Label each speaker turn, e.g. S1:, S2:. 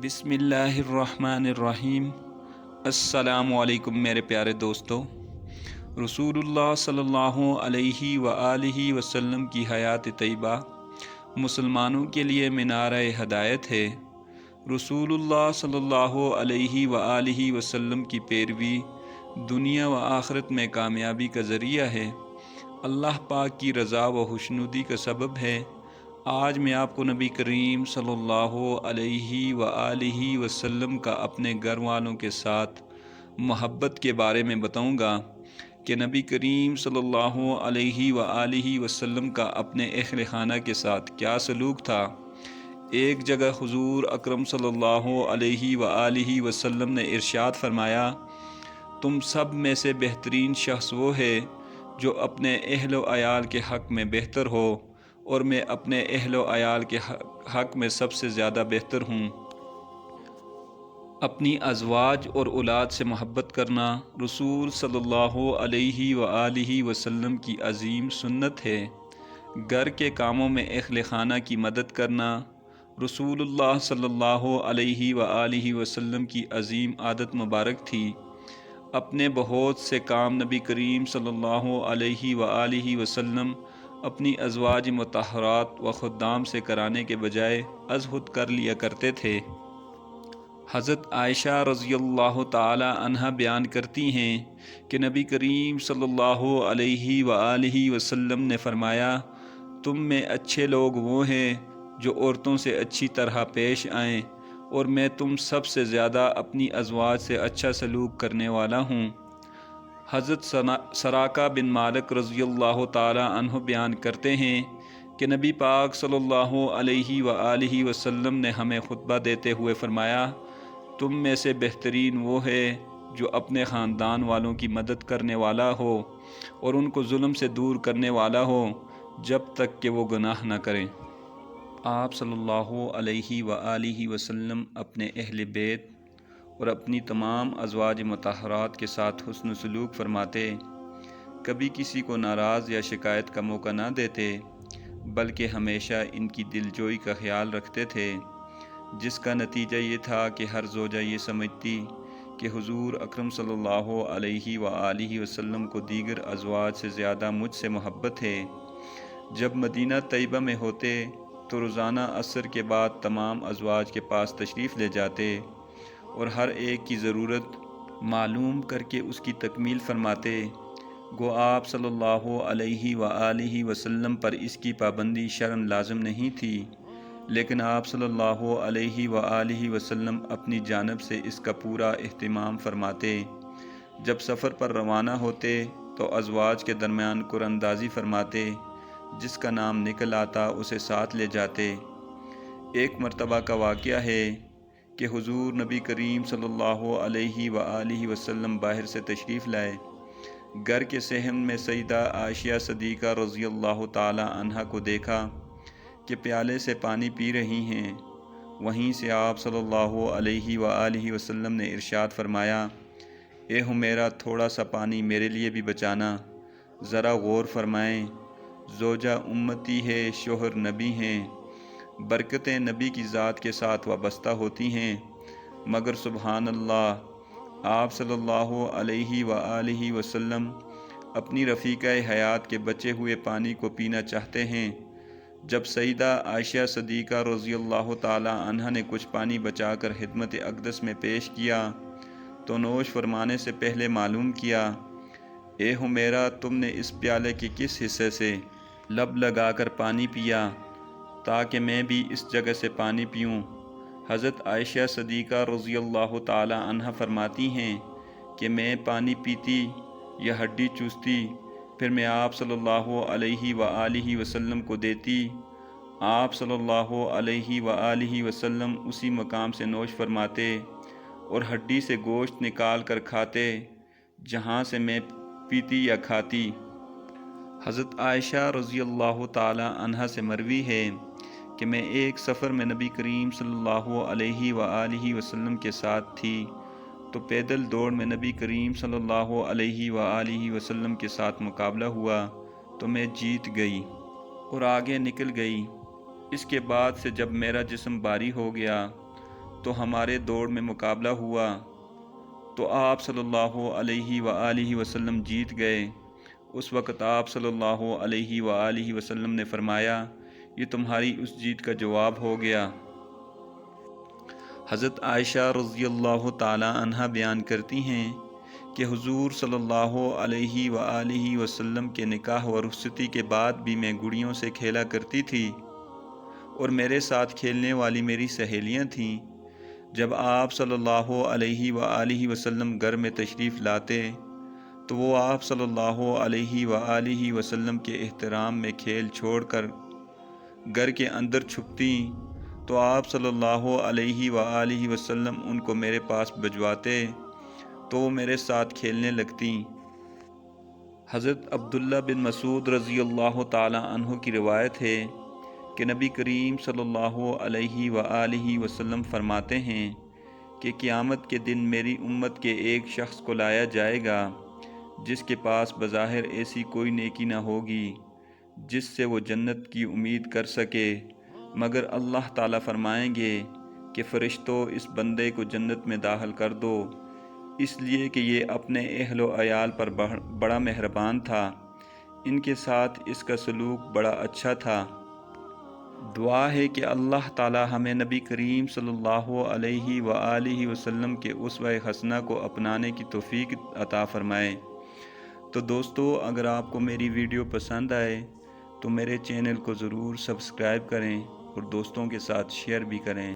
S1: بسم اللہ الرحمن الرحیم۔ السلام علیکم میرے پیارے دوستو۔ رسول اللہ صلی اللہ علیہ وآلہ وسلم کی حیات طیبہ مسلمانوں کے لیے مینارۂ ہدایت ہے۔ رسول اللہ صلی اللہ علیہ وآلہ وسلم کی پیروی دنیا و آخرت میں کامیابی کا ذریعہ ہے، اللہ پاک کی رضا و خوشنودی کا سبب ہے۔ آج میں آپ کو نبی کریم صلی اللہ علیہ وآلہ وسلم کا اپنے گھر والوں کے ساتھ محبت کے بارے میں بتاؤں گا کہ نبی کریم صلی اللہ علیہ وآلہ وسلم کا اپنے اہل خانہ کے ساتھ کیا سلوک تھا۔ ایک جگہ حضور اکرم صلی اللہ علیہ وآلہ وسلم نے ارشاد فرمایا، تم سب میں سے بہترین شخص وہ ہے جو اپنے اہل و عیال کے حق میں بہتر ہو، اور میں اپنے اہل و عیال کے حق میں سب سے زیادہ بہتر ہوں۔ اپنی ازواج اور اولاد سے محبت کرنا رسول صلی اللہ علیہ وآلہ وسلم کی عظیم سنت ہے۔ گھر کے کاموں میں اہل خانہ کی مدد کرنا رسول اللہ صلی اللہ علیہ وآلہ وسلم کی عظیم عادت مبارک تھی۔ اپنے بہت سے کام نبی کریم صلی اللہ علیہ وآلہ وسلم اپنی ازواج مطہرات و خدام سے کرانے کے بجائے از خود کر لیا کرتے تھے۔ حضرت عائشہ رضی اللہ تعالی عنہا بیان کرتی ہیں کہ نبی کریم صلی اللہ علیہ وآلہ وسلم نے فرمایا، تم میں اچھے لوگ وہ ہیں جو عورتوں سے اچھی طرح پیش آئیں، اور میں تم سب سے زیادہ اپنی ازواج سے اچھا سلوک کرنے والا ہوں۔ حضرت سراقہ بن مالک رضی اللہ تعالی عنہ بیان کرتے ہیں کہ نبی پاک صلی اللہ علیہ وآلہ وسلم نے ہمیں خطبہ دیتے ہوئے فرمایا، تم میں سے بہترین وہ ہے جو اپنے خاندان والوں کی مدد کرنے والا ہو اور ان کو ظلم سے دور کرنے والا ہو جب تک کہ وہ گناہ نہ کریں۔ آپ صلی اللہ علیہ وآلہ وسلم اپنے اہل بیت اور اپنی تمام ازواج مطہرات کے ساتھ حسن سلوک فرماتے، کبھی کسی کو ناراض یا شکایت کا موقع نہ دیتے، بلکہ ہمیشہ ان کی دلجوئی کا خیال رکھتے تھے، جس کا نتیجہ یہ تھا کہ ہر زوجہ یہ سمجھتی کہ حضور اکرم صلی اللہ علیہ وآلہ وسلم کو دیگر ازواج سے زیادہ مجھ سے محبت ہے۔ جب مدینہ طیبہ میں ہوتے تو روزانہ عصر کے بعد تمام ازواج کے پاس تشریف لے جاتے اور ہر ایک کی ضرورت معلوم کر کے اس کی تکمیل فرماتے۔ گو آپ صلی اللہ علیہ وآلہ وسلم پر اس کی پابندی شرعاً لازم نہیں تھی، لیکن آپ صلی اللہ علیہ وآلہ وسلم اپنی جانب سے اس کا پورا اہتمام فرماتے۔ جب سفر پر روانہ ہوتے تو ازواج کے درمیان قراندازی فرماتے، جس کا نام نکل آتا اسے ساتھ لے جاتے۔ ایک مرتبہ کا واقعہ ہے کہ حضور نبی کریم صلی اللہ علیہ وآلہ وسلم باہر سے تشریف لائے۔ گھر کے صحن میں سیدہ عائشہ صدیقہ رضی اللہ تعالی عنہا کو دیکھا کہ پیالے سے پانی پی رہی ہیں۔ وہیں سے آپ صلی اللہ علیہ وآلہ وسلم نے ارشاد فرمایا، اے حمیرہ، تھوڑا سا پانی میرے لیے بھی بچانا۔ ذرا غور فرمائیں، زوجہ امتی ہے، شوہر نبی ہیں، برکتیں نبی کی ذات کے ساتھ وابستہ ہوتی ہیں، مگر سبحان اللہ، آپ صلی اللہ علیہ وآلہ وسلم اپنی رفیقہ حیات کے بچے ہوئے پانی کو پینا چاہتے ہیں۔ جب سیدہ عائشہ صدیقہ رضی اللہ تعالی عنہا نے کچھ پانی بچا کر خدمت اقدس میں پیش کیا تو نوش فرمانے سے پہلے معلوم کیا، اے حمیرہ، تم نے اس پیالے کے کس حصے سے لب لگا کر پانی پیا تاکہ میں بھی اس جگہ سے پانی پیوں؟ حضرت عائشہ صدیقہ رضی اللہ تعالی عنہا فرماتی ہیں کہ میں پانی پیتی یا ہڈی چوستی، پھر میں آپ صلی اللہ علیہ وآلہ وسلم کو دیتی۔ آپ صلی اللہ علیہ وآلہ وسلم اسی مقام سے نوش فرماتے اور ہڈی سے گوشت نکال کر کھاتے جہاں سے میں پیتی یا کھاتی۔ حضرت عائشہ رضی اللہ تعالی عنہا سے مروی ہے کہ میں ایک سفر میں نبی کریم صلی اللہ علیہ وآلہ وسلم کے ساتھ تھی تو پیدل دوڑ میں نبی کریم صلی اللہ علیہ وآلہ وسلم کے ساتھ مقابلہ ہوا تو میں جیت گئی اور آگے نکل گئی۔ اس کے بعد سے جب میرا جسم بھاری ہو گیا تو ہمارے دوڑ میں مقابلہ ہوا تو آپ صلی اللہ علیہ وآلہ وسلم جیت گئے۔ اس وقت آپ صلی اللہ علیہ وآلہ وسلم نے فرمایا یہ تمہاری اس جیت کا جواب ہو گیا۔ حضرت عائشہ رضی اللہ تعالی عنہ بیان کرتی ہیں کہ حضور صلی اللہ علیہ وآلہ وسلم کے نکاح و رخصتی کے بعد بھی میں گڑیوں سے کھیلا کرتی تھی اور میرے ساتھ کھیلنے والی میری سہیلیاں تھیں۔ جب آپ صلی اللہ علیہ وآلہ وسلم گھر میں تشریف لاتے تو وہ آپ صلی اللہ علیہ وآلہ وسلم کے احترام میں کھیل چھوڑ کر گھر کے اندر چھپتی تو آپ صلی اللہ علیہ وآلہ وسلم ان کو میرے پاس بھجواتے تو وہ میرے ساتھ کھیلنے لگتیں۔ حضرت عبداللہ بن مسعود رضی اللہ تعالی عنہ کی روایت ہے کہ نبی کریم صلی اللہ علیہ وآلہ وسلم فرماتے ہیں کہ قیامت کے دن میری امت کے ایک شخص کو لایا جائے گا جس کے پاس بظاہر ایسی کوئی نیکی نہ ہوگی جس سے وہ جنت کی امید کر سکے، مگر اللہ تعالیٰ فرمائیں گے کہ فرشتوں اس بندے کو جنت میں داخل کر دو، اس لیے کہ یہ اپنے اہل و عیال پر بڑا مہربان تھا، ان کے ساتھ اس کا سلوک بڑا اچھا تھا۔ دعا ہے کہ اللہ تعالیٰ ہمیں نبی کریم صلی اللہ علیہ وآلہ وسلم کے اسوہ حسنہ کو اپنانے کی توفیق عطا فرمائے۔ تو دوستو، اگر آپ کو میری ویڈیو پسند آئے تو میرے چینل کو ضرور سبسکرائب کریں اور دوستوں کے ساتھ شیئر بھی کریں۔